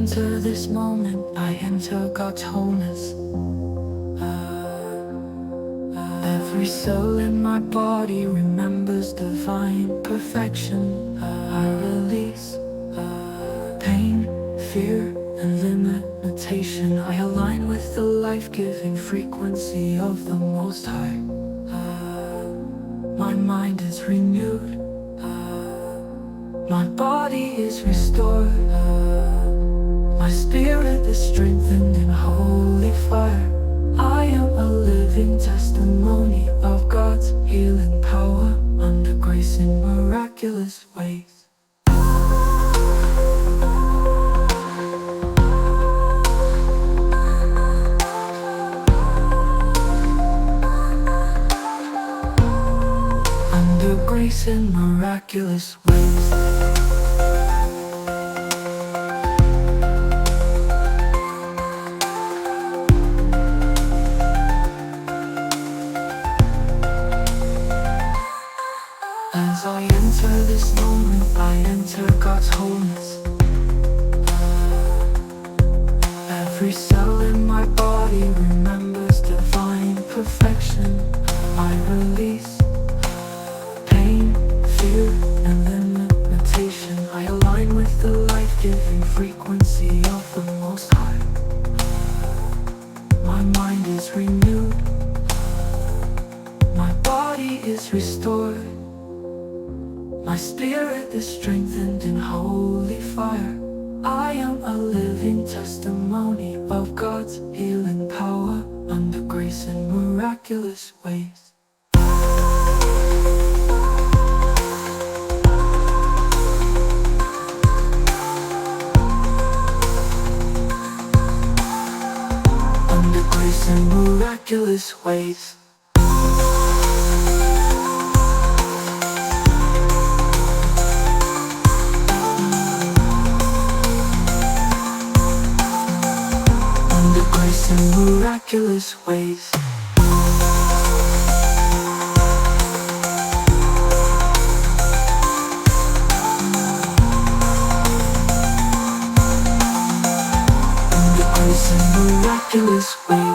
enter this moment, I enter God's wholeness. Every cell in my body remembers divine perfection. I release pain, fear, and limitation. I align with the life-giving frequency of the Most High. My mind is renewed. My body is restored. My spirit is strengthened in holy fire. I am a living testimony of God's healing power under grace in miraculous ways. Under grace in miraculous ways. As I enter this moment, I enter God's wholeness. Every cell in my body remembers divine perfection. I release pain, fear, and limitation. I align with the life-giving frequency of the Most High. My mind is renewed. My body is restored. My spirit is strengthened in holy fire. I am a living testimony of God's healing power under grace in miraculous ways. Under grace in miraculous ways. In miraculous ways. In the grace in miraculous ways.